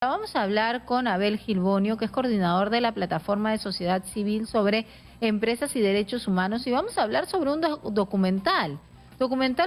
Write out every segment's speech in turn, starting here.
Vamos a hablar con Abel Gilbonio, que es coordinador de la plataforma de sociedad civil sobre empresas y derechos humanos, y vamos a hablar sobre un documental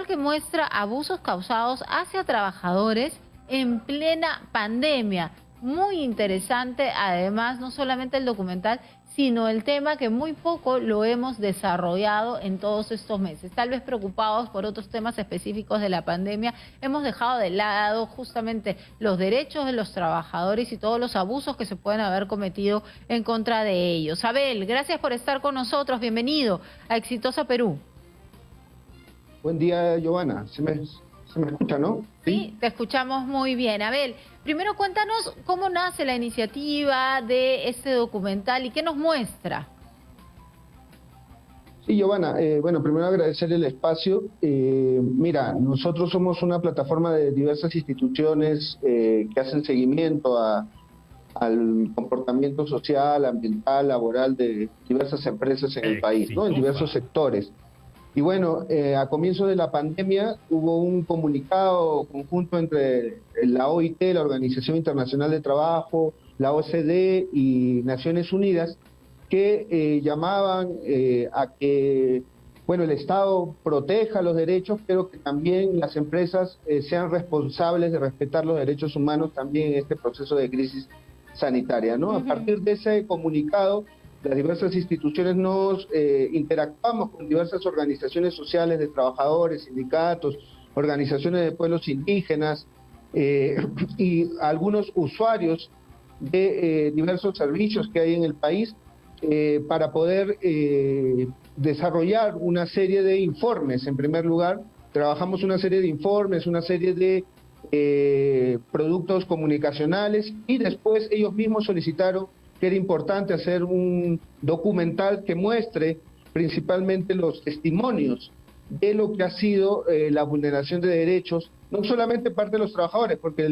que muestra abusos causados hacia trabajadores en plena pandemia. Muy interesante, además, no solamente el documental, sino el tema que muy poco lo hemos desarrollado en todos estos meses. Tal vez preocupados por otros temas específicos de la pandemia, hemos dejado de lado justamente los derechos de los trabajadores y todos los abusos que se pueden haber cometido en contra de ellos. Abel, gracias por estar con nosotros. Bienvenido a Exitosa Perú. Buen día, Giovanna. ¿Se me escucha, no? Sí, te escuchamos muy bien. Abel, primero cuéntanos cómo nace la iniciativa de este documental y qué nos muestra. Sí, Giovanna. Bueno, primero agradecer el espacio. Mira, nosotros somos una plataforma de diversas instituciones que hacen seguimiento al comportamiento social, ambiental, laboral de diversas empresas en el país, ¿no? En diversos sectores. Y bueno, a comienzo de la pandemia hubo un comunicado conjunto entre la OIT, la Organización Internacional de Trabajo, la OCDE y Naciones Unidas, que llamaban a que, bueno, el Estado proteja los derechos, pero que también las empresas sean responsables de respetar los derechos humanos también en este proceso de crisis sanitaria, ¿no? A partir de ese comunicado, las diversas instituciones nos interactuamos con diversas organizaciones sociales de trabajadores, sindicatos, organizaciones de pueblos indígenas y algunos usuarios de diversos servicios que hay en el país para poder desarrollar una serie de informes. En primer lugar, trabajamos una serie de informes, una serie de productos comunicacionales, y después ellos mismos solicitaron que era importante hacer un documental que muestre principalmente los testimonios de lo que ha sido la vulneración de derechos, no solamente parte de los trabajadores, porque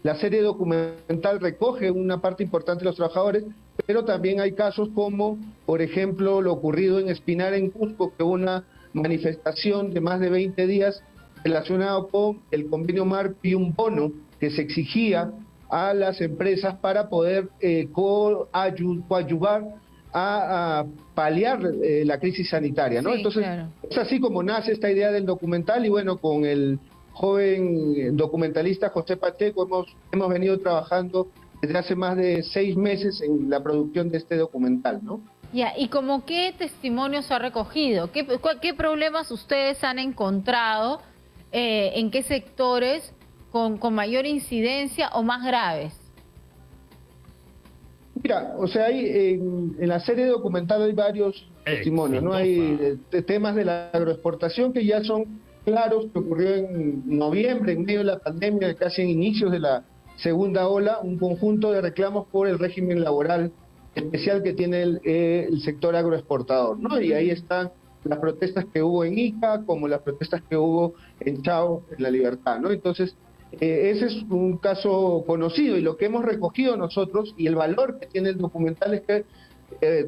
la serie documental recoge una parte importante de los trabajadores, pero también hay casos como, por ejemplo, lo ocurrido en Espinar, en Cusco, que hubo una manifestación de más de 20 días relacionado con el convenio marco y un bono que se exigía a las empresas para poder coadyuvar a paliar la crisis sanitaria, ¿no? Sí, entonces, claro. Es así como nace esta idea del documental, y bueno, con el joven documentalista José Pacheco hemos venido trabajando desde hace más de 6 meses en la producción de este documental, ¿no? Ya, ¿y como qué testimonios ha recogido? ¿Qué problemas ustedes han encontrado? ¿En qué sectores con mayor incidencia o más graves? Mira, o sea, en la serie documental hay varios testimonios, ¿no? Hay temas de la agroexportación que ya son claros, que ocurrió en noviembre, en medio de la pandemia, casi en inicios de la segunda ola, un conjunto de reclamos por el régimen laboral especial que tiene el sector agroexportador, ¿no? Y ahí están las protestas que hubo en Ica, como las protestas que hubo en Chao, en La Libertad, ¿no? Entonces, ese es un caso conocido, y lo que hemos recogido nosotros y el valor que tiene el documental es que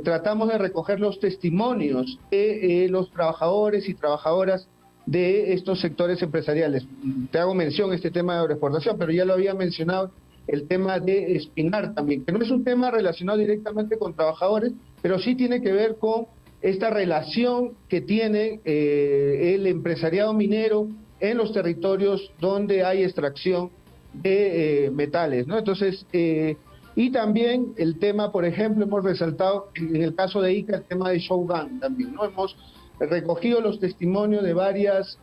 tratamos de recoger los testimonios de los trabajadores y trabajadoras de estos sectores empresariales. Te hago mención este tema de agroexportación, pero ya lo había mencionado el tema de Espinar también, que no es un tema relacionado directamente con trabajadores, pero sí tiene que ver con esta relación que tiene el empresariado minero en los territorios donde hay extracción de metales, ¿no? Entonces, y también el tema, por ejemplo, hemos resaltado en el caso de Ica el tema de Shogun también, ¿no? Hemos recogido los testimonios de varias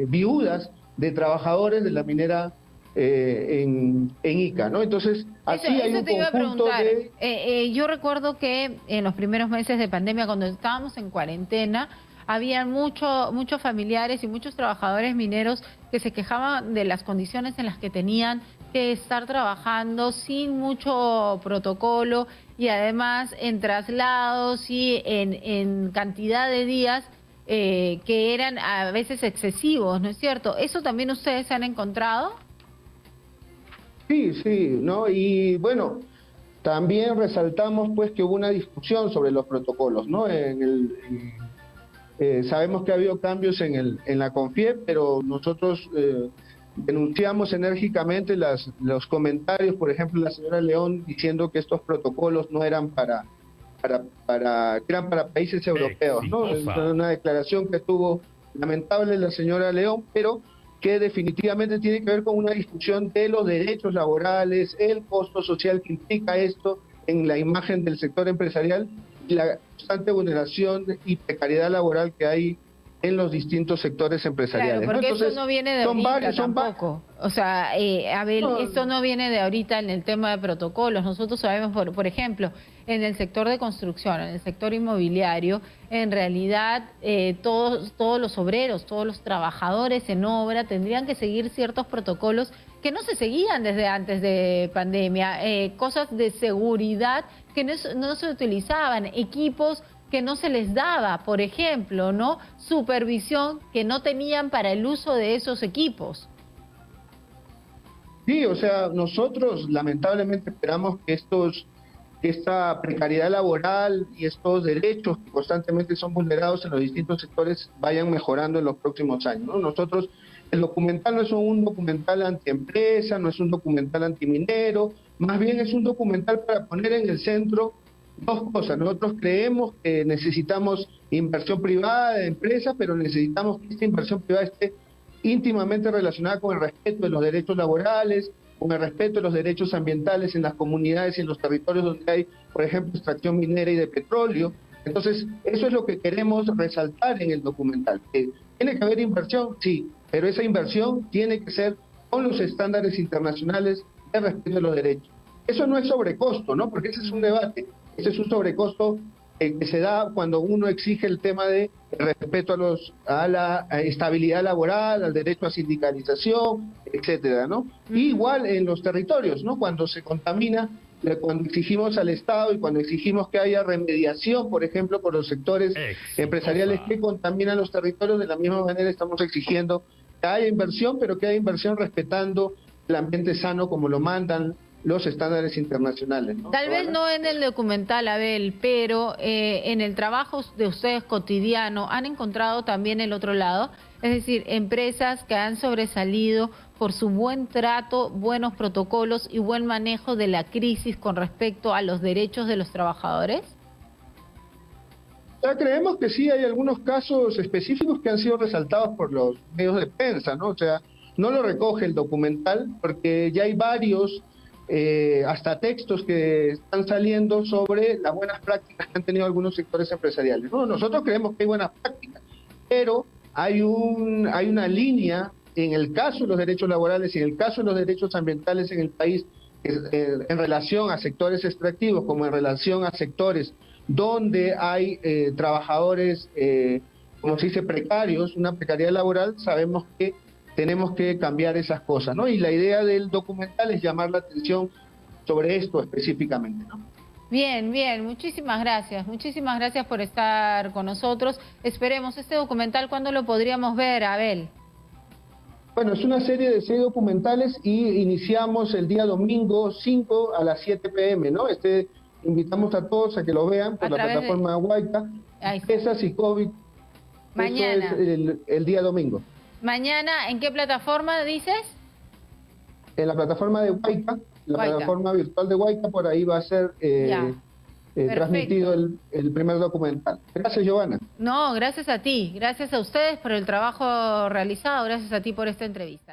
viudas de trabajadores de la minera en Ica, ¿no? Entonces, así hay un conjunto de... Yo recuerdo que en los primeros meses de pandemia, cuando estábamos en cuarentena, había muchos familiares y muchos trabajadores mineros que se quejaban de las condiciones en las que tenían que estar trabajando sin mucho protocolo, y además en traslados y en cantidad de días que eran a veces excesivos, ¿no es cierto? ¿Eso también ustedes han encontrado? Sí, sí, ¿no? Y bueno, también resaltamos pues que hubo una discusión sobre los protocolos, ¿no? Sabemos que ha habido cambios en la CONFIEP, pero nosotros denunciamos enérgicamente los comentarios, por ejemplo, la señora León diciendo que estos protocolos no eran que eran para países europeos, ¿no? Es una declaración que tuvo lamentable la señora León, pero que definitivamente tiene que ver con una discusión de los derechos laborales, el costo social que implica esto en la imagen del sector empresarial y la constante vulneración y precariedad laboral que hay en los distintos sectores empresariales. Claro, porque Entonces, eso no viene de ahorita tampoco. O sea, Abel, no, esto no viene de ahorita en el tema de protocolos. Nosotros sabemos, por ejemplo, en el sector de construcción, en el sector inmobiliario, en realidad todos los obreros, todos los trabajadores en obra tendrían que seguir ciertos protocolos que no se seguían desde antes de pandemia, cosas de seguridad que no se utilizaban, equipos que no se les daba, por ejemplo, ¿no? Supervisión que no tenían para el uso de esos equipos. Sí, o sea, nosotros lamentablemente esperamos que esta precariedad laboral y estos derechos que constantemente son vulnerados en los distintos sectores vayan mejorando en los próximos años, ¿no? Nosotros, el documental no es un documental antiempresa, no es un documental antiminero, más bien es un documental para poner en el centro dos cosas. Nosotros creemos que necesitamos inversión privada de empresas, pero necesitamos que esta inversión privada esté íntimamente relacionada con el respeto de los derechos laborales, con el respeto de los derechos ambientales en las comunidades y en los territorios donde hay, por ejemplo, extracción minera y de petróleo. Entonces, eso es lo que queremos resaltar en el documental. ¿Tiene que haber inversión? Sí, pero esa inversión tiene que ser con los estándares internacionales de respeto de los derechos. Eso no es sobrecosto, ¿no? Porque ese es un debate. Ese es un sobrecosto que se da cuando uno exige el tema de respeto a la estabilidad laboral, al derecho a sindicalización, etcétera, ¿no? Y igual en los territorios, ¿no? Cuando se contamina, cuando exigimos al Estado y cuando exigimos que haya remediación, por ejemplo, por los sectores empresariales que contaminan los territorios, de la misma manera estamos exigiendo que haya inversión, pero que haya inversión respetando el ambiente sano como lo mandan los estándares internacionales, ¿no? Tal vez no en el documental, Abel, pero en el trabajo de ustedes cotidiano, ¿han encontrado también el otro lado? Es decir, empresas que han sobresalido por su buen trato, buenos protocolos y buen manejo de la crisis con respecto a los derechos de los trabajadores. O sea, creemos que sí hay algunos casos específicos que han sido resaltados por los medios de prensa, ¿no? O sea, no lo recoge el documental porque ya hay varios hasta textos que están saliendo sobre las buenas prácticas que han tenido algunos sectores empresariales, ¿no? Nosotros creemos que hay buenas prácticas, pero hay una línea en el caso de los derechos laborales y en el caso de los derechos ambientales en el país, en relación a sectores extractivos como en relación a sectores donde hay trabajadores, como se dice, precarios, una precariedad laboral. Sabemos que tenemos que cambiar esas cosas, ¿no? Y la idea del documental es llamar la atención sobre esto específicamente, ¿no? Bien, bien, muchísimas gracias por estar con nosotros. Esperemos este documental, ¿cuándo lo podríamos ver, Abel? Bueno, es una serie de 6 documentales y iniciamos el día domingo 5 a las 7 p.m., ¿no? Invitamos a todos a que lo vean por la plataforma Huayca, Empresas y COVID. Mañana. Eso es el día domingo. Mañana, ¿en qué plataforma dices? En la plataforma de Huayca, plataforma virtual de Huayca, por ahí va a ser transmitido el primer documental. Gracias, Giovanna. No, gracias a ti, gracias a ustedes por el trabajo realizado, gracias a ti por esta entrevista.